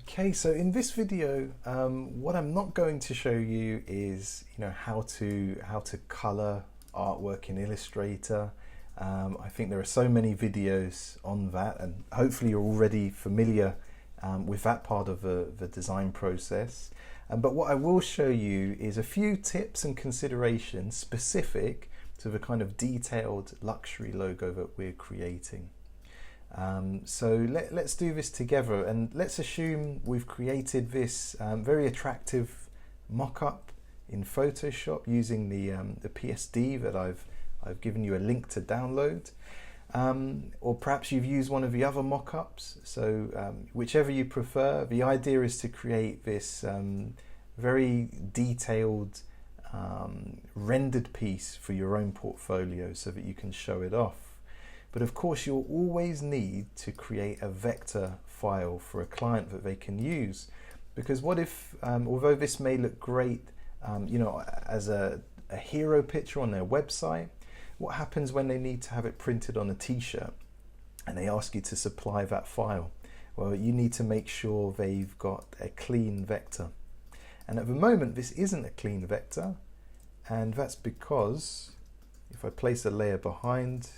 Okay, so in this video, what I'm not going to show you is, how to color artwork in Illustrator. I think there are so many videos on that, and hopefully you're already familiar with that part of the design process. But what I will show you is a few tips and considerations specific to the kind of detailed luxury logo that we're creating. So let's do this together, and let's assume we've created this very attractive mock-up in Photoshop using the PSD that I've given you a link to download, or perhaps you've used one of the other mock-ups. So whichever you prefer, the idea is to create this very detailed rendered piece for your own portfolio so that you can show it off. But of course, you'll always need to create a vector file for a client that they can use. Because what if, although this may look great, as a hero picture on their website, what happens when they need to have it printed on a t-shirt and they ask you to supply that file? Well, you need to make sure they've got a clean vector. And at the moment, this isn't a clean vector. And that's because if I place a layer behind,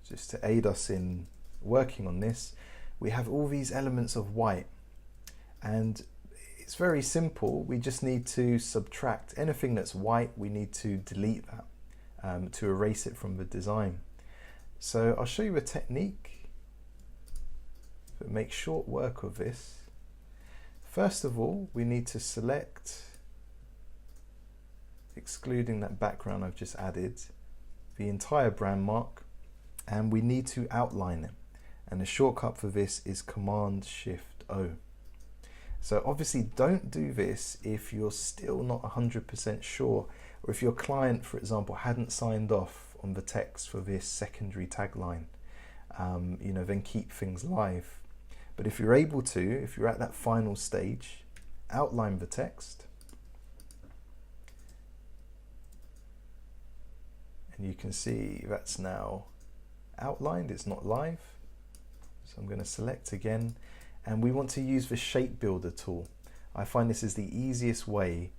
just to aid us in working on this, we have all these elements of white, and it's very simple. We just need to subtract anything that's white. We need to delete that to erase it from the design. So I'll show you a technique that makes short work of this. First of all, we need to select, excluding that background I've just added, the entire brand mark, and we need to outline it. And the shortcut for this is Command-Shift-O. So obviously don't do this if you're still not 100% sure, or if your client, for example, hadn't signed off on the text for this secondary tagline. Then keep things live. But if you're able to, if you're at that final stage, outline the text. And you can see that's now outlined, it's not live. So I'm going to select again, and we want to use the shape builder tool. I find this is the easiest way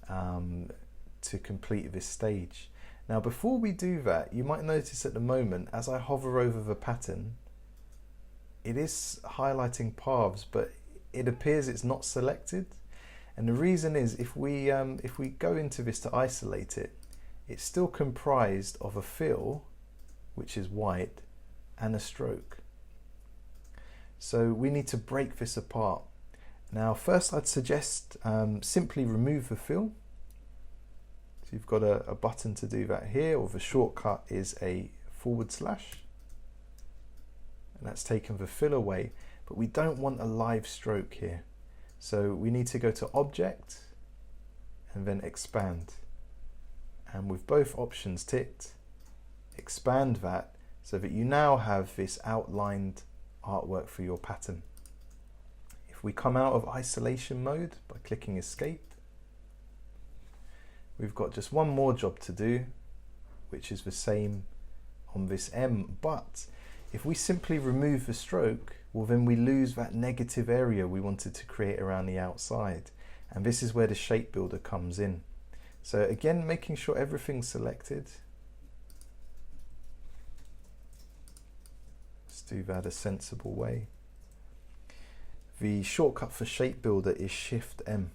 to complete this stage. Now before we do that, you might notice at the moment as I hover over the pattern, it is highlighting paths, but it appears it's not selected. And the reason is if we go into this to isolate it, it's still comprised of a fill, which is white, and a stroke. So we need to break this apart. Now first I'd suggest simply remove the fill. So you've got a button to do that here, or the shortcut is a /, and that's taken the fill away, but we don't want a live stroke here. So we need to go to Object and then Expand. And with both options ticked, expand that so that you now have this outlined artwork for your pattern. If we come out of isolation mode by clicking Escape, we've got just one more job to do, which is the same on this M. But if we simply remove the stroke, well, then we lose that negative area we wanted to create around the outside. And this is where the shape builder comes in. So again, making sure everything's selected. Let's do that a sensible way. The shortcut for shape builder is Shift-M.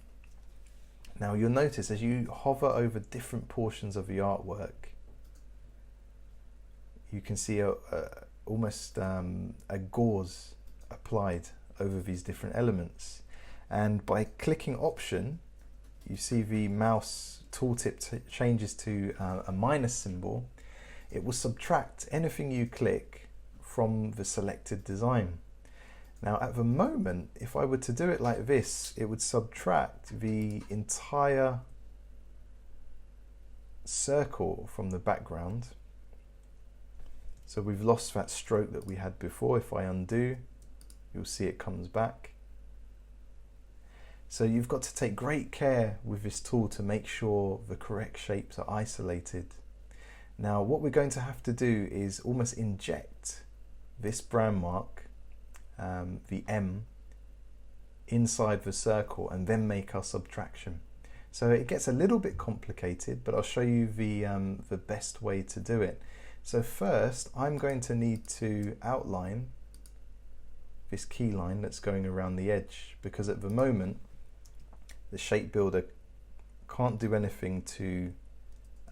Now you'll notice as you hover over different portions of the artwork, you can see almost a gauze applied over these different elements. And by clicking Option, you see the mouse tooltip changes to a minus symbol. It will subtract anything you click from the selected design. Now at the moment, if I were to do it like this, it would subtract the entire circle from the background. So we've lost that stroke that we had before. If I undo, you'll see it comes back. So you've got to take great care with this tool to make sure the correct shapes are isolated. Now what we're going to have to do is almost inject this brand mark, the M, inside the circle and then make our subtraction. So it gets a little bit complicated, but I'll show you the best way to do it. So first, I'm going to need to outline this key line that's going around the edge, because at the moment, the shape builder can't do anything to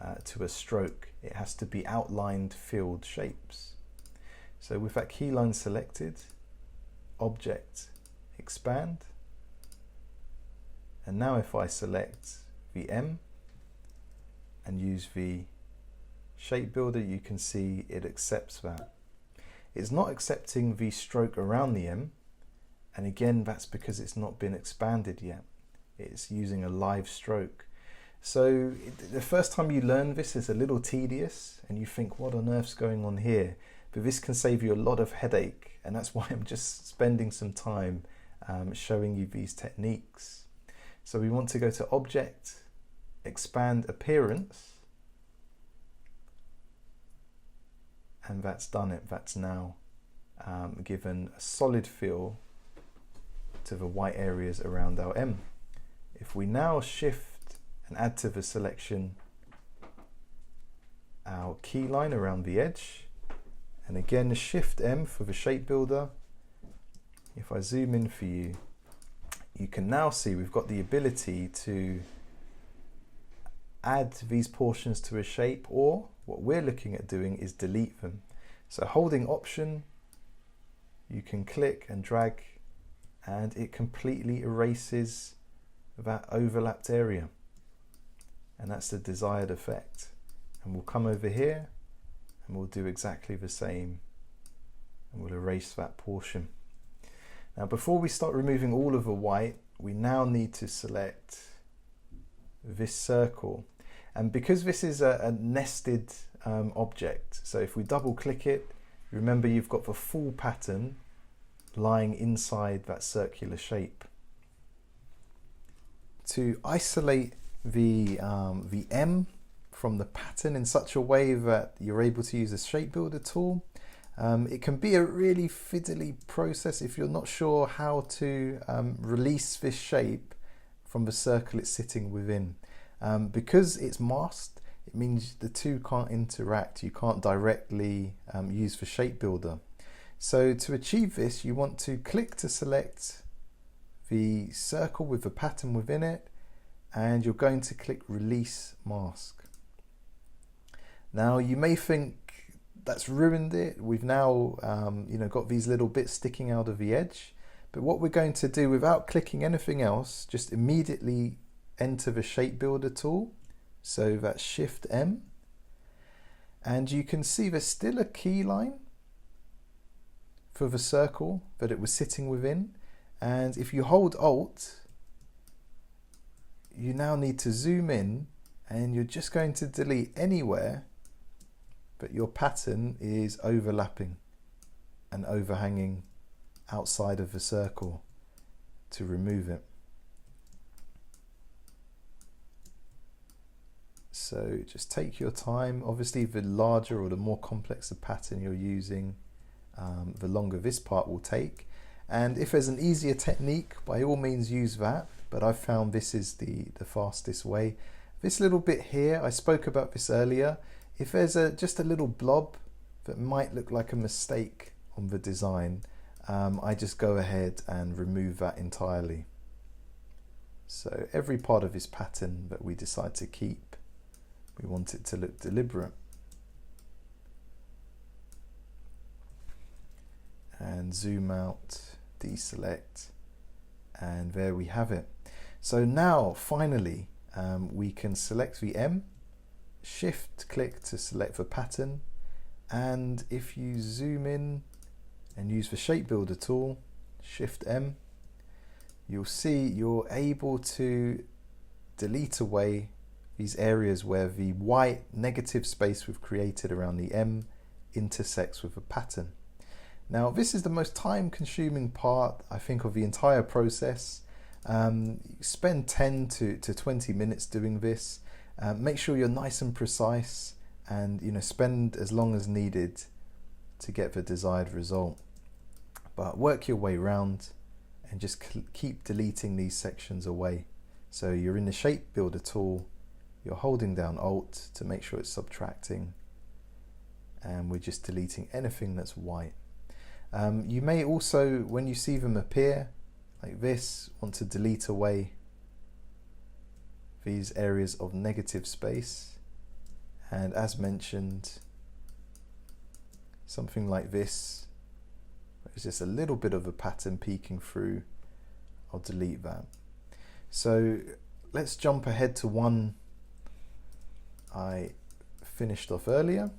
a stroke. It has to be outlined filled shapes. So with that key line selected, Object, Expand, and now if I select the M and use the shape builder, you can see it accepts that. It's not accepting the stroke around the M, and again that's because it's not been expanded yet. It's using a live stroke. So the first time you learn this is a little tedious and you think, what on earth's going on here? But this can save you a lot of headache, and that's why I'm just spending some time showing you these techniques. So we want to go to Object, Expand Appearance, and that's done it. That's now given a solid feel to the white areas around our M. If we now shift and add to the selection our key line around the edge, and again Shift M for the shape builder, if I zoom in for you, you can now see we've got the ability to add these portions to a shape, or what we're looking at doing is delete them. So holding Option, you can click and drag and it completely erases that overlapped area, and that's the desired effect. And we'll come over here and we'll do exactly the same, and we'll erase that portion. Now before we start removing all of the white, we now need to select this circle, and because this is a nested object, so if we double click it, remember you've got the full pattern lying inside that circular shape. To isolate the M from the pattern in such a way that you're able to use a shape builder tool, it can be a really fiddly process if you're not sure how to release this shape from the circle it's sitting within. Because it's masked, it means the two can't interact. You can't directly use the shape builder. So to achieve this, you want to click to select the circle with the pattern within it, and you're going to click Release Mask. Now you may think that's ruined it. We've now got these little bits sticking out of the edge, but what we're going to do without clicking anything else, just immediately enter the shape builder tool. So that's Shift M, and you can see there's still a key line for the circle that it was sitting within, and if you hold Alt, you now need to zoom in, and you're just going to delete anywhere but your pattern is overlapping and overhanging outside of the circle to remove it. So just take your time. Obviously the larger or the more complex the pattern you're using, the longer this part will take. And if there's an easier technique, by all means use that, but I've found this is the fastest way. This little bit here, I spoke about this earlier. If there's just a little blob that might look like a mistake on the design, I just go ahead and remove that entirely. So every part of this pattern that we decide to keep, we want it to look deliberate. And zoom out, deselect, and there we have it. So now finally we can select the M, shift click to select the pattern, and if you zoom in and use the shape builder tool, Shift M, you'll see you're able to delete away these areas where the white negative space we've created around the M intersects with the pattern. Now this is the most time consuming part, I think, of the entire process. Spend 10 to 20 minutes doing this. Make sure you're nice and precise, and spend as long as needed to get the desired result. But work your way around and just keep deleting these sections away. So you're in the shape builder tool, you're holding down Alt to make sure it's subtracting, and we're just deleting anything that's white. You may also, when you see them appear like this, want to delete away these areas of negative space, and as mentioned, something like this, there's just a little bit of a pattern peeking through, I'll delete that. So let's jump ahead to one I finished off earlier,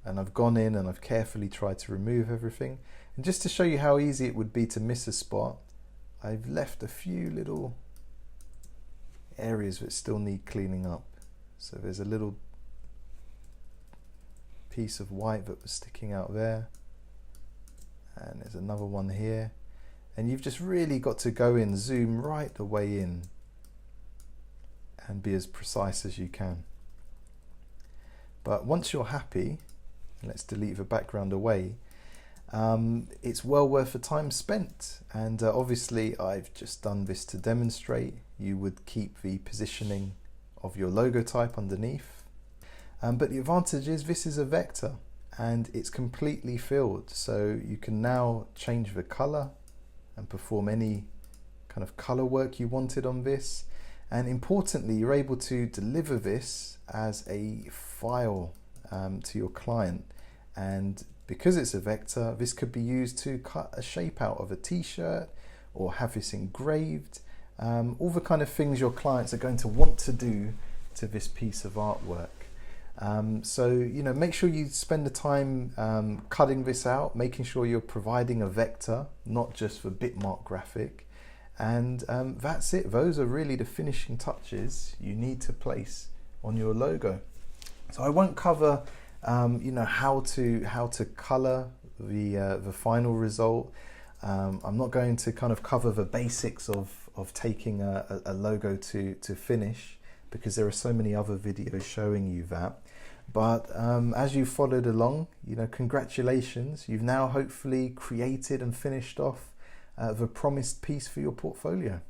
and I've gone in and I've carefully tried to remove everything, and just to show you how easy it would be to miss a spot, I've left a few little areas that still need cleaning up. So there's a little piece of white that was sticking out there, and there's another one here, and you've just really got to go in, zoom right the way in, and be as precise as you can. But once you're happy, let's delete the background away, it's well worth the time spent. And obviously I've just done this to demonstrate. You would keep the positioning of your logo type underneath, but the advantage is this is a vector and it's completely filled, so you can now change the color and perform any kind of color work you wanted on this. And importantly, you're able to deliver this as a file to your client, and because it's a vector, this could be used to cut a shape out of a t-shirt or have this engraved, all the kind of things your clients are going to want to do to this piece of artwork. So, you know, make sure you spend the time cutting this out, making sure you're providing a vector, not just the bitmark graphic. And that's it. Those are really the finishing touches you need to place on your logo. So I won't cover, you know, how to color the final result. I'm not going to kind of cover the basics of taking a logo to finish, because there are so many other videos showing you that. But as you followed along, you know, congratulations. You've now hopefully created and finished off the promised piece for your portfolio.